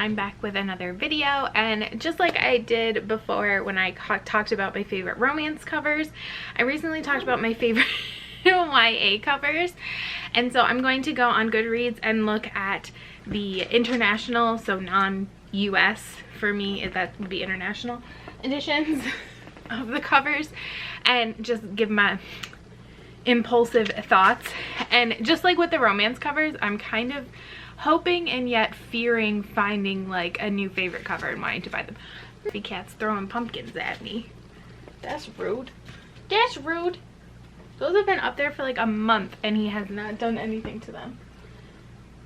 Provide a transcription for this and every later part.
I'm back with another video, and just like I did before when I talked about my favorite romance covers, I recently talked about my favorite YA covers, and so I'm going to go on Goodreads and look at the international, so non-US for me, that would be international editions of the covers, and just give my impulsive thoughts. And just like with the romance covers, I'm kind of hoping and yet fearing finding like a new favorite cover and wanting to buy them. The cat's throwing pumpkins at me. That's rude. That's rude. Those have been up there for like a month and he has not done anything to them.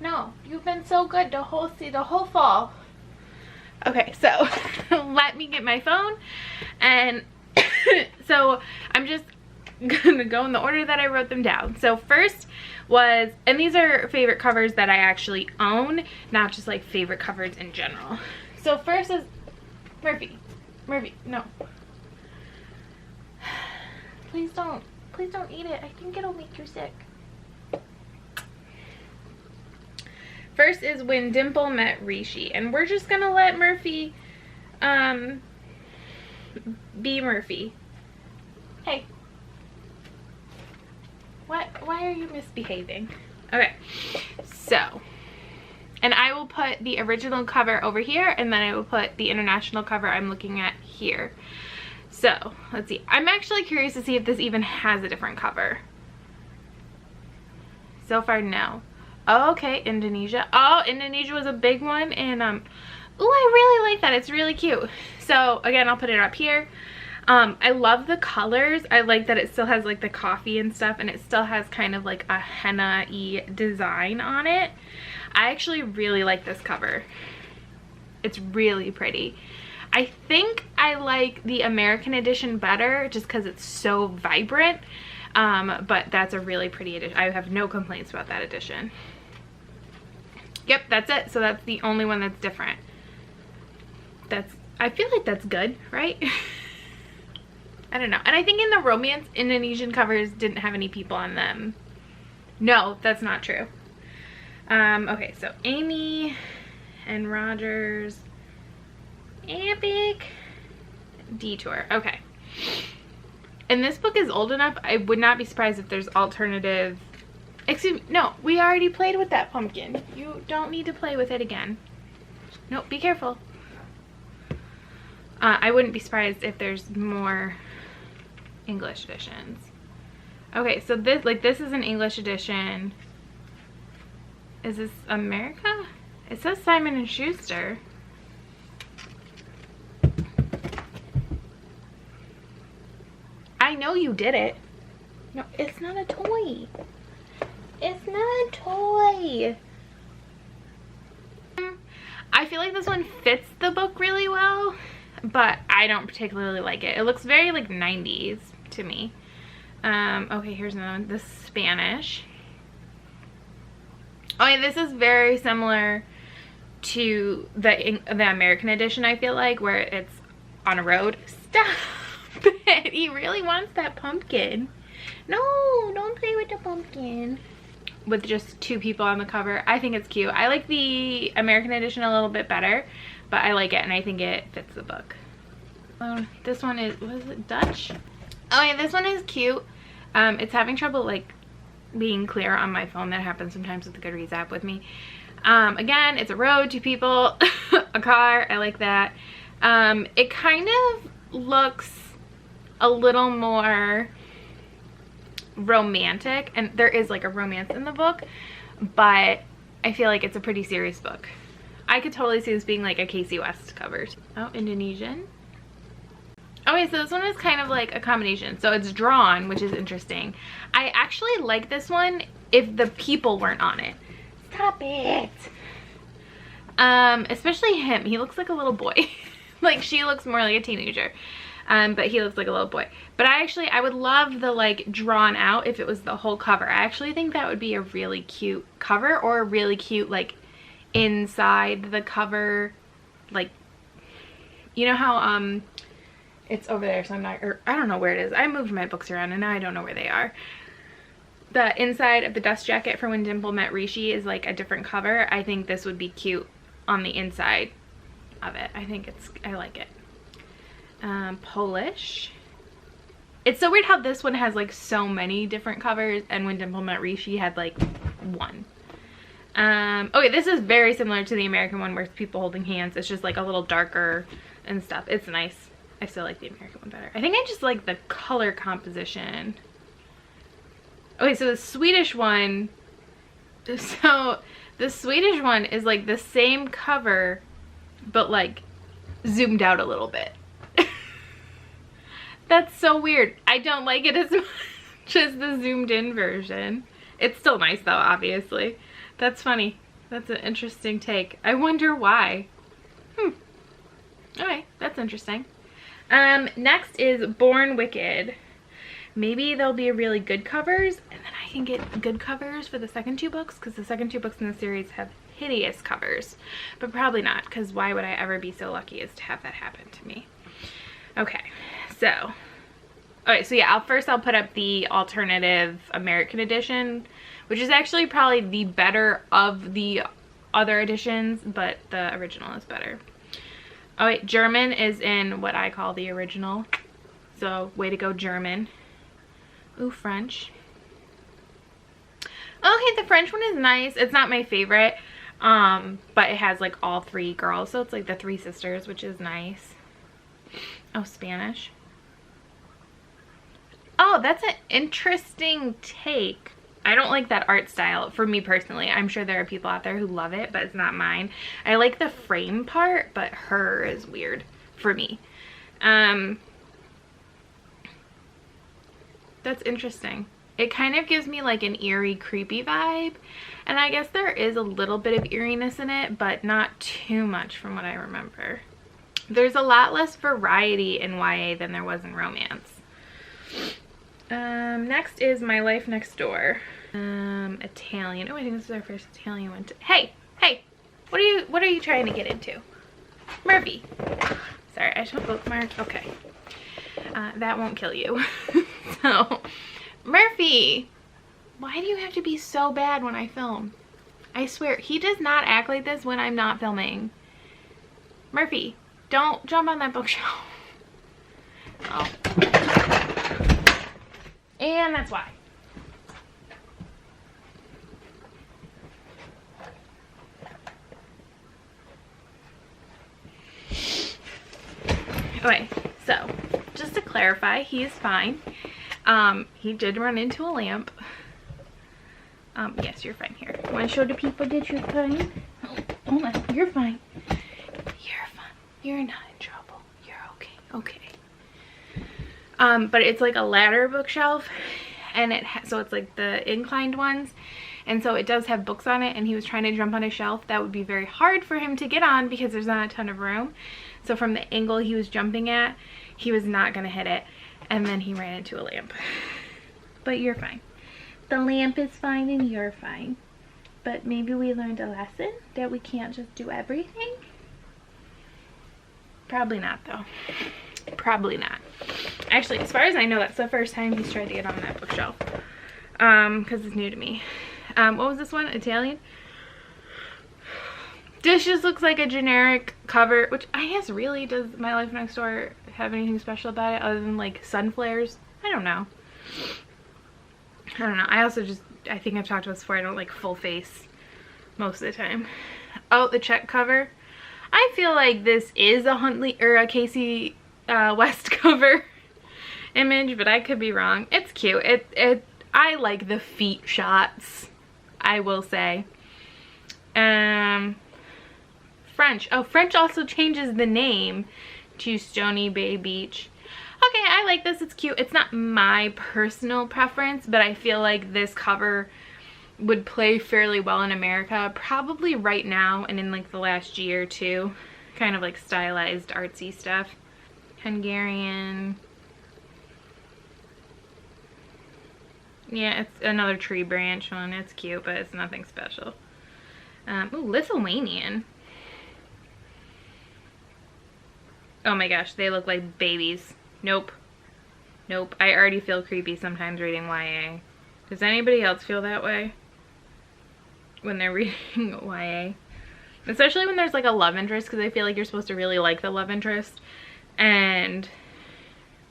No, you've been so good the whole fall. Okay, so let me get my phone, and so I'm just gonna go in the order that I wrote them down. So first was, and these are favorite covers that I actually own, not just like favorite covers in general. So first is Murphy, no. Please don't eat it. I think it'll make you sick. First is When Dimple Met Rishi, and we're just gonna let Murphy be Murphy. Hey. Why are you misbehaving? Okay, so, and I will put the original cover over here, and then I will put the international cover I'm looking at here. So, let's see. I'm actually curious to see if this even has a different cover. So far, no. Oh, okay, Indonesia. Oh, Indonesia was a big one, and ooh, I really like that. It's really cute. So, again, I'll put it up here. I love the colors. I like that it still has like the coffee and stuff, and it still has kind of like a henna-y design on it. I actually really like this cover. It's really pretty. I think I like the American edition better just because it's so vibrant, but that's a really pretty edition. I have no complaints about that edition. Yep, that's it. So that's the only one that's different. I feel like that's good, right? I don't know. And I think in the romance Indonesian covers didn't have any people on them. No, that's not true. Okay, so Amy and Rogers, Epic Detour. Okay. And this book is old enough, I would not be surprised if there's alternative. Excuse me, no, we already played with that pumpkin. You don't need to play with it again. No, be careful. I wouldn't be surprised if there's more English editions. Okay, so this is an English edition. Is this America? It says Simon & Schuster. I know you did it. No, it's not a toy. It's not a toy. I feel like this one fits the book really well, but I don't particularly like it. It looks very like 90s to me. Okay, here's another one. The Spanish. Oh yeah, this is very similar to the American edition, I feel like, where it's on a road. Stop it! He really wants that pumpkin. No, don't play with the pumpkin. With just two people on the cover. I think it's cute. I like the American edition a little bit better, but I like it and I think it fits the book. Oh, this one is, what is it, Dutch? Oh yeah, this one is cute. It's having trouble like being clear on my phone. That happens sometimes with the Goodreads app with me. Again, it's a road, two people, a car. I like that. It kind of looks a little more romantic, and there is like a romance in the book, but I feel like it's a pretty serious book. I could totally see this being like a Casey West cover. Oh, Indonesian. Okay, so this one is kind of like a combination. So it's drawn, which is interesting. I actually like this one if the people weren't on it. Stop it. Especially him. He looks like a little boy. Like, she looks more like a teenager. But he looks like a little boy. But I would love the like drawn out if it was the whole cover. I actually think that would be a really cute cover, or a really cute like inside the cover, like, you know how it's over there, so I'm not, or I don't know where it is. I moved my books around and now I don't know where they are. The inside of the dust jacket for When Dimple Met Rishi is like a different cover. I think this would be cute on the inside of it. I like it. Polish. It's so weird how this one has like so many different covers, and when Dimple Met Rishi had like one. Okay, this is very similar to the American one where it's people holding hands. It's just like a little darker and stuff. It's nice. I still like the American one better. I think I just like the color composition. Okay, so the Swedish one, so the Swedish one is like the same cover, but like zoomed out a little bit. That's so weird. I don't like it as much as the zoomed in version. It's still nice though, obviously. That's funny. That's an interesting take. I wonder why. Okay, that's interesting. Next is Born Wicked. Maybe there'll be really good covers, and then I can get good covers for the second 2 books, because the second 2 books in the series have hideous covers. But probably not, because why would I ever be so lucky as to have that happen to me? Okay, so... Alright, so yeah, I'll put up the alternative American edition, which is actually probably the better of the other editions, but the original is better. Alright, German is in what I call the original. So, way to go, German. Ooh, French. Okay, the French one is nice. It's not my favorite, but it has like all 3 girls, so it's like the 3 sisters, which is nice. Oh, Spanish. Oh, that's an interesting take. I don't like that art style for me personally. I'm sure there are people out there who love it, but it's not mine. I like the frame part, but her is weird for me. That's interesting. It kind of gives me like an eerie, creepy vibe. And I guess there is a little bit of eeriness in it, but not too much from what I remember. There's a lot less variety in YA than there was in romance. Next is My Life Next Door. Italian. Oh, I think this is our first Italian one. Hey, what are you trying to get into? Murphy. Sorry, I should bookmark. Okay. That won't kill you. So, Murphy, why do you have to be so bad when I film? I swear, he does not act like this when I'm not filming. Murphy, don't jump on that bookshelf. Oh. And that's why. Okay, so just to clarify, he is fine. He did run into a lamp. Yes, you're fine here. Want to show the people that you're fine? Oh, hold on, you're fine. You're fine. You're not in trouble. You're okay. Okay. But it's like a ladder bookshelf, and so it's like the inclined ones, and so it does have books on it, and he was trying to jump on a shelf that would be very hard for him to get on because there's not a ton of room. So from the angle he was jumping at, he was not gonna hit it, and then he ran into a lamp. But you're fine. The lamp is fine and you're fine. But maybe we learned a lesson that we can't just do everything. Probably not though. Probably not. Actually, as far as I know, that's the first time he's tried to get on that bookshelf. Because it's new to me. What was this one? Italian? This just looks like a generic cover, which I guess really, does My Life Next Door have anything special about it other than like sun flares? I don't know. I also just, I think I've talked about this before, I don't like full face most of the time. Oh, the check cover. I feel like this is a Huntley or a Casey West cover image, but I could be wrong. It's cute. I like the feet shots, I will say. French. Oh, French also changes the name to Stony Bay Beach. Okay, I like this. It's cute. It's not my personal preference, but I feel like this cover would play fairly well in America, probably right now and in like the last year or two. Kind of like stylized artsy stuff. Hungarian. Yeah, it's another tree branch one. It's cute, but it's nothing special. Ooh, Lithuanian. Oh my gosh, they look like babies. Nope. Nope. I already feel creepy sometimes reading YA. Does anybody else feel that way when they're reading YA? especially when there's like a love interest, because I feel like you're supposed to really like the love interest, and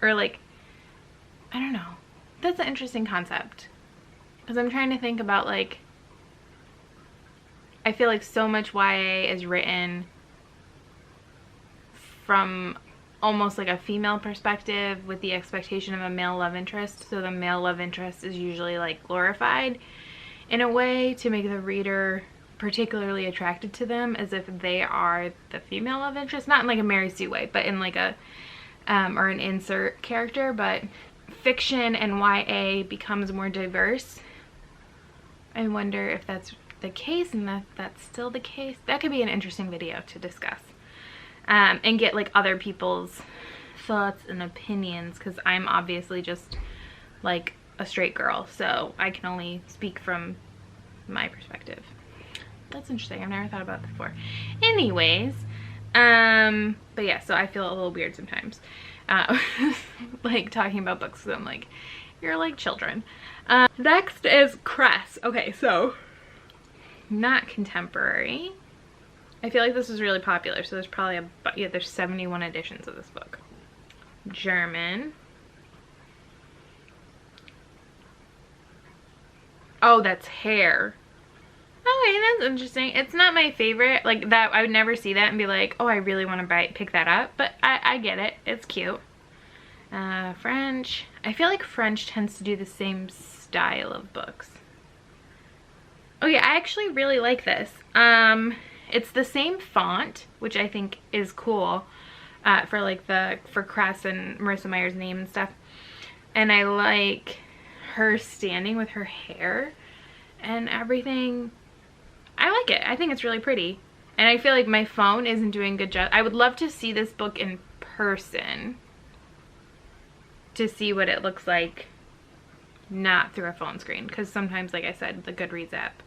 or like, I don't know, that's an interesting concept, because I'm trying to think about, like, I feel like so much YA is written from almost like a female perspective with the expectation of a male love interest, so the male love interest is usually like glorified in a way to make the reader particularly attracted to them, as if they are the female love interest, not in like a Mary Sue way, but in like a or an insert character. But fiction and YA becomes more diverse. I wonder if that's the case, and that's still the case. That could be an interesting video to discuss, and get like other people's thoughts and opinions, because I'm obviously just like a straight girl, so I can only speak from my perspective. That's interesting. I've never thought about that before. Anyways, but yeah, so I feel a little weird sometimes, like talking about books, so I'm like, you're like children. Next is Cress. Okay, so not contemporary. I feel like this was really popular, so there's probably yeah, there's 71 editions of this book. German. Oh, that's Hair. Okay, that's interesting. It's not my favorite, like that. I would never see that and be like, oh, I really want to pick that up, but I get it. It's cute. French. I feel like French tends to do the same style of books. Oh yeah, I actually really like this. It's the same font, which I think is cool, for like for Cress and Marissa Meyer's name and stuff. And I like her standing with her hair and everything. I like it. I think it's really pretty. And I feel like my phone isn't doing a good job. I would love to see this book in person to see what it looks like, not through a phone screen, because sometimes, like I said, the Goodreads app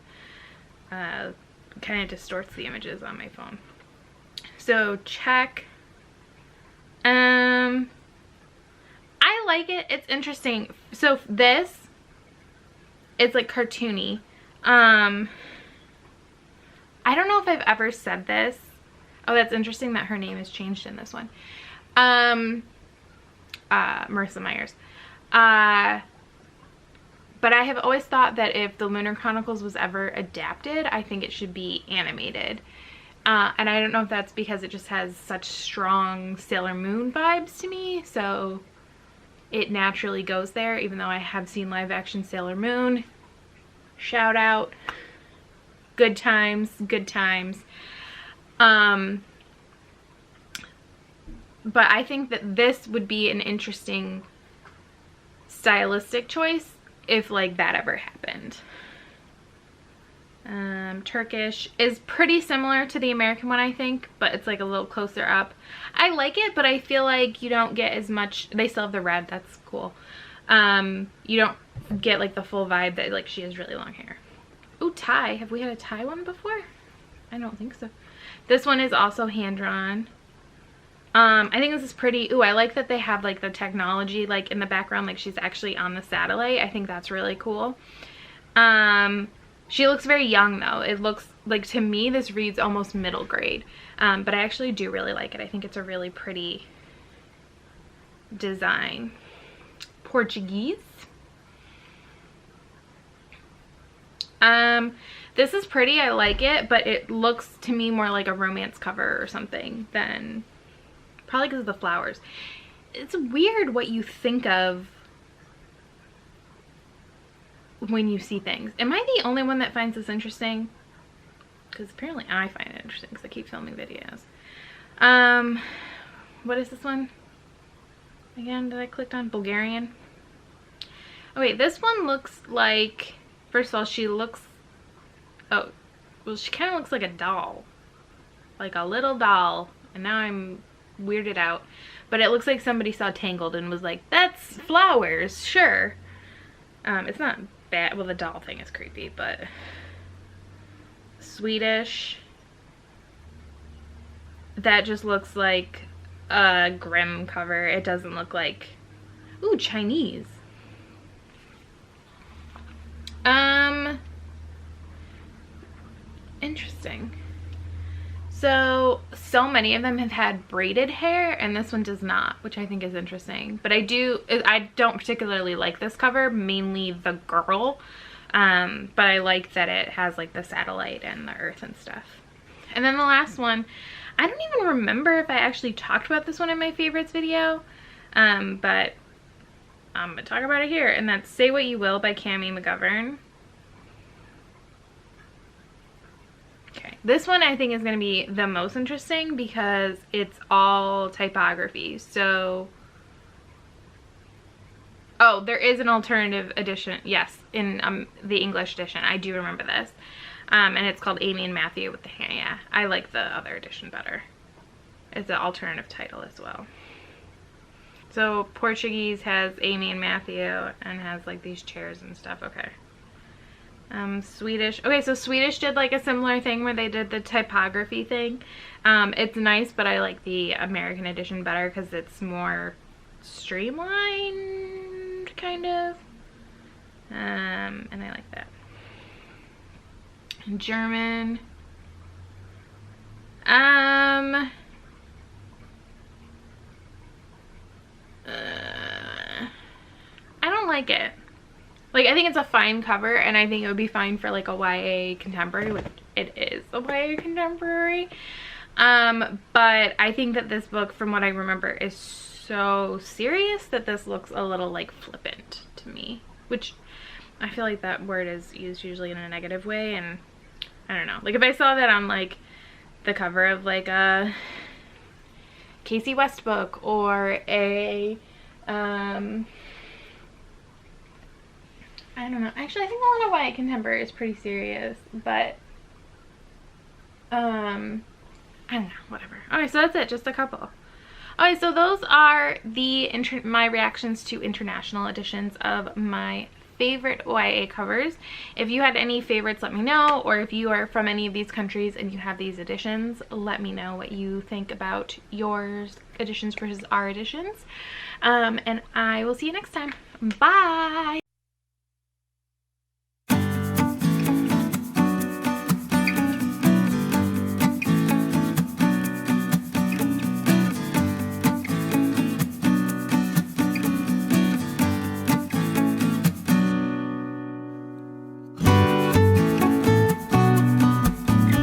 kind of distorts the images on my phone. So check. I like it. It's interesting. So this, it's like cartoony. I don't know if I've ever said this. Oh, that's interesting that her name is changed in this one. Marissa Meyers. But I have always thought that if the Lunar Chronicles was ever adapted, I think it should be animated. And I don't know if that's because it just has such strong Sailor Moon vibes to me, so it naturally goes there, even though I have seen live action Sailor Moon. Shout out. Good times, good times. But I think that this would be an interesting stylistic choice if like that ever happened. Turkish is pretty similar to the American one, I think, but it's like a little closer up. I like it, but I feel like you don't get as much. They still have the red, that's cool. You don't get like the full vibe that like she has really long hair. Ooh, Thai. Have we had a Thai one before? I don't think so. This one is also hand-drawn. I think this is pretty. Ooh, I like that they have like the technology like in the background, like she's actually on the satellite. I think that's really cool. She looks very young though. It looks like, to me, this reads almost middle grade. But I actually do really like it. I think it's a really pretty design. Portuguese. This is pretty. I like it, but it looks to me more like a romance cover or something than, probably because of the flowers. It's weird what you think of when you see things. Am I the only one that finds this interesting? Because apparently I find it interesting because I keep filming videos. What is this one? Again, did I click on Bulgarian? Oh wait, this one looks like, first of all, she looks, oh, well, she kind of looks like a doll. Like a little doll. And now I'm weirded out. But it looks like somebody saw Tangled and was like, that's flowers, sure. It's not bad. Well, the doll thing is creepy, but Swedish. That just looks like a Grimm cover. It doesn't look like, ooh, Chinese. Interesting. So many of them have had braided hair, and this one does not, which I think is interesting. But I don't particularly like this cover, mainly the girl. But I like that it has like the satellite and the earth and stuff. And then the last one, I don't even remember if I actually talked about this one in my favorites video, but I'm gonna talk about it here, and that's Say What You Will by Cammie McGovern. Okay, this one I think is gonna be the most interesting because it's all typography. So, oh, there is an alternative edition, yes, in the English edition. I do remember this. And it's called Amy and Matthew with the hand. Yeah, I like the other edition better. It's an alternative title as well. So Portuguese has Amy and Matthew and has like these chairs and stuff. Okay. Swedish. Okay, so Swedish did like a similar thing where they did the typography thing. It's nice, but I like the American edition better because it's more streamlined, kind of. And I like that. German. I don't like it. Like, I think it's a fine cover, and I think it would be fine for like a YA contemporary, which it is a YA contemporary. But I think that this book, from what I remember, is so serious that this looks a little like flippant to me, which I feel like that word is used usually in a negative way, and I don't know. Like, if I saw that on like the cover of like a Casey West book or a I don't know. Actually, I think a lot of YA contemporary is pretty serious, but I don't know, whatever. Alright, so that's it, just a couple. Alright, so those are my reactions to international editions of my favorite YA covers. If you had any favorites, let me know, or if you are from any of these countries and you have these editions, let me know what you think about your editions versus our editions. And I will see you next time. Bye!